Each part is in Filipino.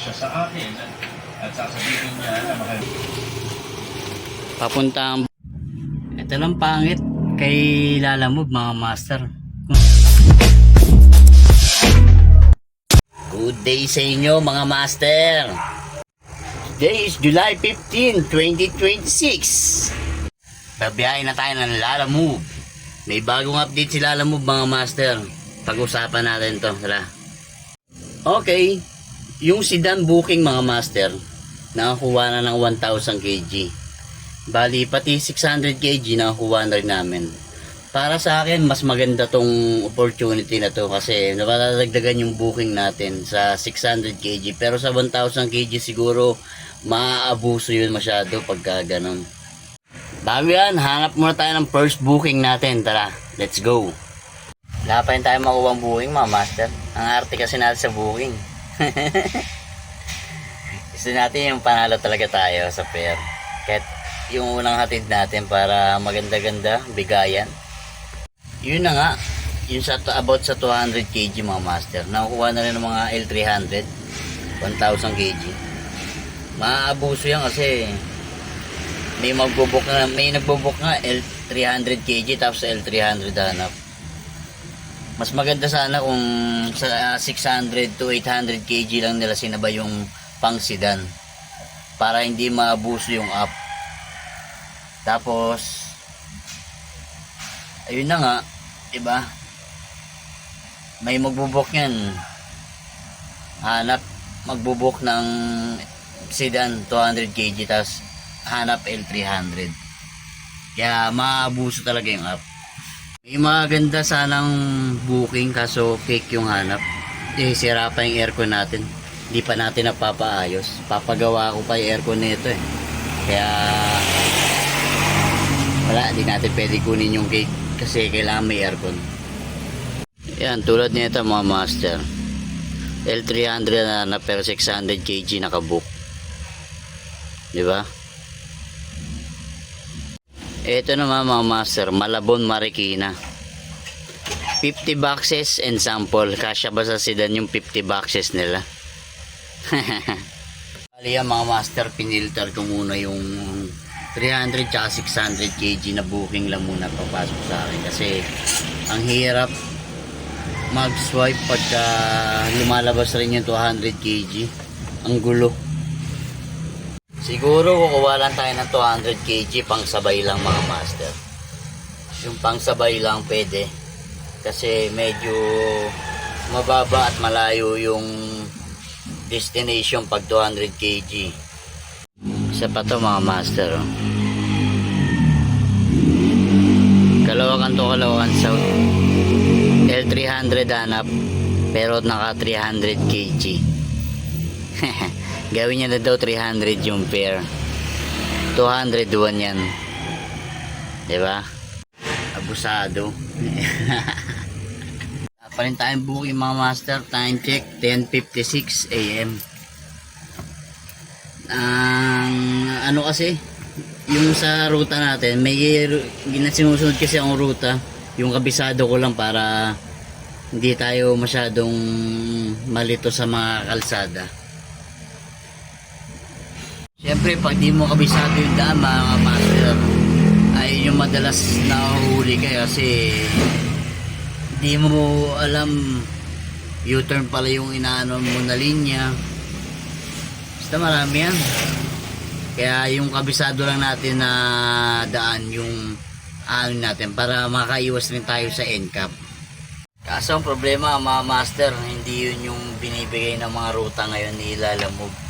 siya sa akin at sasabihin niya na mahal. Papuntang ito lang pangit kay Lalamove mga master. Good day sa inyo mga master. Today is July 15, 2026. Babiyahin na tayo ng Lalamove. May bagong update si Lalamove mga master. Pag-usapan natin to. Tara. Okay, yung sedan booking mga master, nakakuha na ng 1,000 kg. Bali, pati 600 kg nakakuha na rin namin. Para sa akin, mas maganda tong opportunity na to kasi napadadagdagan yung booking natin sa 600 kg. Pero sa 1,000 kg siguro, maaabuso yun masyado pagka ganun. Bago yan, hanap muna tayo ng first booking natin. Tara, let's go. Wala pa rin tayo makuha ang booking mga master. Ang arte kasi natin sa booking. Gusto natin yung panalo talaga tayo sa pair. Kahit yung unang hatid natin para maganda-ganda, bigayan. Yun na nga, yung sa, about sa 200 kg mga master. Nakukuha na rin ng mga L300, 1,000 kg. Maaabuso yan kasi may nagbubok nga L300 kg tapos L300 hanap. Mas maganda sana kung sa 600 to 800 kg lang nila sinabay yung pang sedan para hindi maabuso yung up. Tapos ayun na nga, diba? May magbubok yan. Magbubok ng sedan 200 kg tapos hanap L300. Kaya maabuso talaga yung up. May maganda sanang booking kaso cake yung hanap. Sira pa yung aircon natin. Hindi pa natin napapaayos. Papagawa ko pa yung aircon nito eh. Kaya wala, di natin pwede kunin yung cake kasi kailangan may aircon. Yan, tulad nito mga master. L300 na pero 600 kg nakabook. Diba? Ito naman mga master, Malabon Marikina. 50 boxes and sample. Kasya ba sa sedan yung 50 boxes nila? Bali yan mga master, pinilter ko muna yung 300 tsaka 600 kg na booking lang muna papasok sa akin. Kasi ang hirap mag-swipe pagka lumalabas rin yung 200 kg. Ang gulo. Siguro kukuha lang tayo ng 200 kg pang sabay lang mga master. Yung pang sabay lang pwede. Kasi medyo mababa at malayo yung destination pag 200 kg. Isa pa to mga master. Oh. Kalawakan South. L300 hanap. Pero naka 300 kg. Gawin niya na daw 300 yung pair. 201 yan. Diba? Abusado. Pa rin tayong booking mga master. Time check 10:56 AM. Ano kasi yung sa ruta natin may sinusunod kasi ang ruta. Yung kabisado ko lang para hindi tayo masyadong malito sa mga kalsada. Siyempre, pag di mo kabisado yung daan, mga master, ay yung madalas nahuhuli kayo kasi di mo alam U-turn pala yung inaano mo na linya. Basta marami yan. Kaya yung kabisado lang natin na daan yung ano natin para makaiwas rin tayo sa NCAP. Kaso ang problema mga master, hindi yun yung binibigay ng mga ruta ngayon ni Lalamove.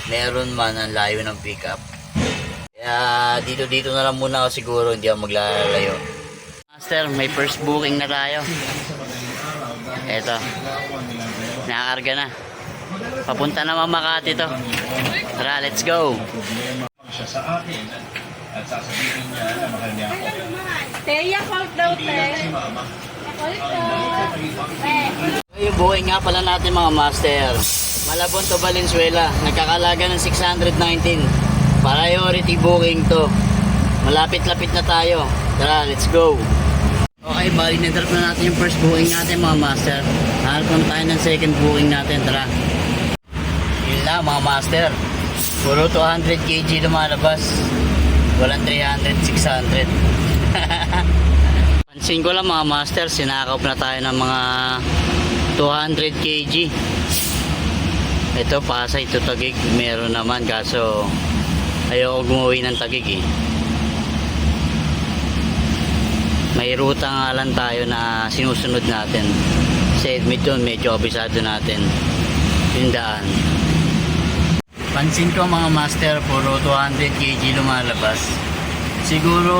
Meron man ang layo ng pickup. Kaya dito na lang muna ako siguro, hindi ako maglalayo. Master, may first booking na tayo. Eto. Nakakarga na. Papunta naman Makati to. Tara, let's go. Siya sa akin at sasabihin niya na mahal niya ako. Teya, call daw, Hindi lang si te. mama. Call daw. Yung booking nga pala natin mga master. Malabon to Valenzuela. Nagkakalaga ng 619. Priority booking to. Malapit-lapit na tayo. Tara, let's go. Okay, bali na-drop na natin yung first booking natin mga master. Hanap na tayo ng second booking natin. Tara. Yun na mga master. Puro 200 kg lumalabas. Walang 300, 600. Pansin ko lang mga master, sinakop na tayo ng mga 200 kg. Ito Pasay to Taguig, meron naman kaso ayoko gumuwi ng Taguig eh. May ruta nga lang tayo na sinusunod natin. Sa Edmonton medyo kabisado natin yung daan. Pansin ko mga master, puro 200 kg lumalabas. Siguro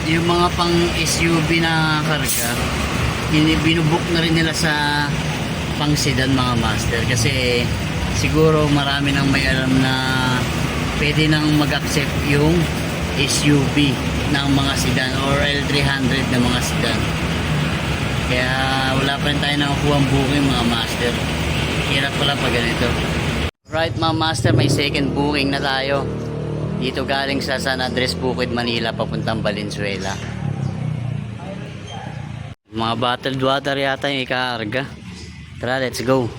yung mga pang SUV na karga, binubuk na rin nila sa pang sedan mga master, kasi siguro marami nang may alam na pwede nang mag-accept yung SUV ng mga sedan or L300 na mga sedan. Kaya wala pa rin tayo nakakuha ang booking mga master. Hirap pala pag ganito. Right mga master, may second booking na tayo. Dito galing sa San Andres Bukid, Manila papuntang Valenzuela. Mga bottled water yata yung ikaarga. Tara, let's go.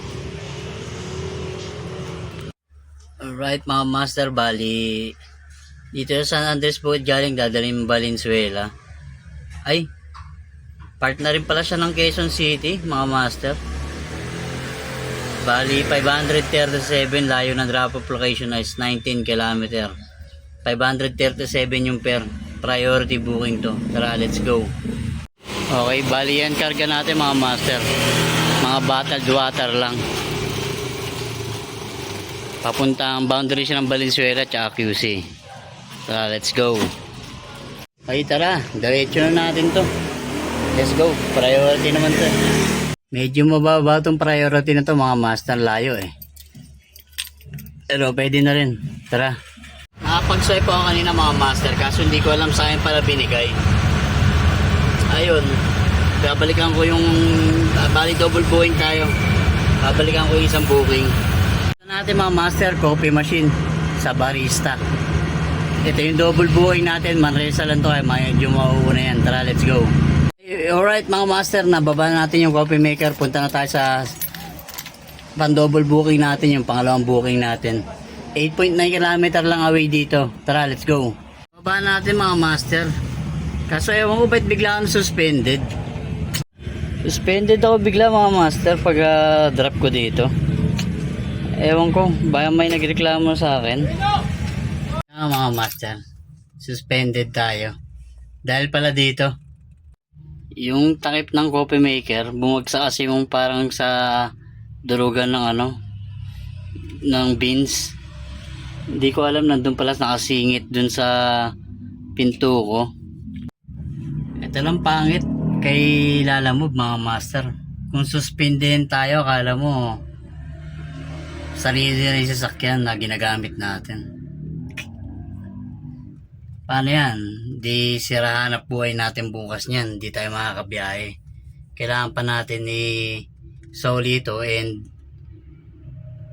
Alright mga master, bali dito sa San Andres Bukid galing dadalhin Valenzuela. Ay, part na rin pala siya ng Quezon City mga master. Bali 537, layo ng drop off location is 19 km. 537 yung per priority booking to. Tara, let's go. Okay, bali yan karga natin mga master. Mga bottled water lang. Papuntang boundary siya ng Valenzuela at QC. Tara, let's go. Okay, tara, diretso na natin to. Let's go, priority naman to. Medyo mababa tong priority na to mga master, layo eh. Pero pwede na rin. Tara. Nakapag-swipe ako kanina mga master, kaso hindi ko alam sa akin pala binigay. Ayun, babalikan ko yung bali double booking tayo. Babalikan ko yung isang booking. Ito natin mga master, coffee machine sa barista. Ito yung double booking natin, Manresa lang to, medyo mauuna yan. Tara, let's go. Alright mga master, nababa natin yung coffee maker. Punta na tayo sa pan double booking natin, yung pangalawang booking natin. 8.9 km lang away dito. Tara, let's go. Baba natin mga master. Kaso ewan ko ba't bigla akong suspended. Suspended ako bigla mga master pag drop ko dito. Ewan ko, baka may nagreklamo sa akin. Mga master, suspended tayo. Dahil pala dito, yung takip ng coffee maker, bumagsak kasi yung parang sa durugan ng ng beans. Hindi ko alam, nandun pala nakasingit dun sa pinto ko. Ito lang pangit kay Lalamove mga master. Kung suspendin tayo, akala mo sarili na yung sasakyan na ginagamit natin. Paano yan? Di sirahan na buhay natin bukas niyan. Di tayo makakabiyahe. Kailangan pa natin i-soli ito and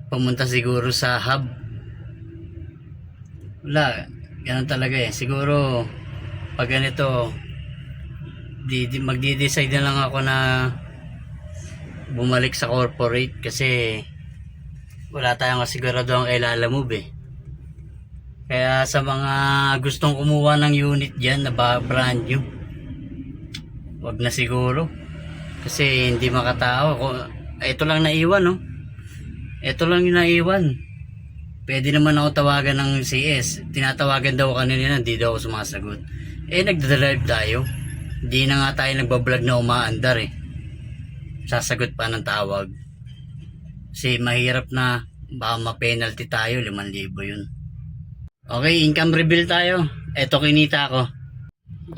pumunta siguro sa hub. Wala. Ganun talaga eh. Siguro pag ganito magdi-decide na lang ako na bumalik sa corporate kasi wala tayong kasigurado ang Lalamove eh. Kaya sa mga gustong kumuha ng unit dyan na brand new, wag na siguro kasi hindi makatao. Ito lang naiwan, no? Ito lang yung naiwan. Pwede naman ako tawagan ng CS. Tinatawagan daw kanina, hindi daw ako sumasagot. Nagdadrive tayo. Hindi na nga tayo nagbablog na umaandar eh. Sasagot pa ng tawag. Kasi mahirap na baka ma-penalty tayo, 5,000 yun. Okay, income reveal tayo. Ito kinita ko.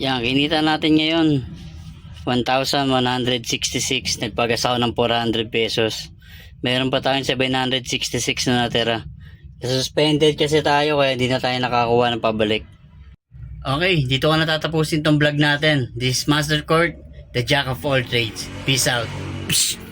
Yan, kinita natin ngayon 1,166. Nagpagas ako ng 400 pesos. Meron pa tayong 766 na natira. Suspended kasi tayo kaya hindi na tayo nakakuha ng pabalik. Okay, dito ko natatapusin tong vlog natin. This is Master Court, the Jack of all trades. Peace out. Psst.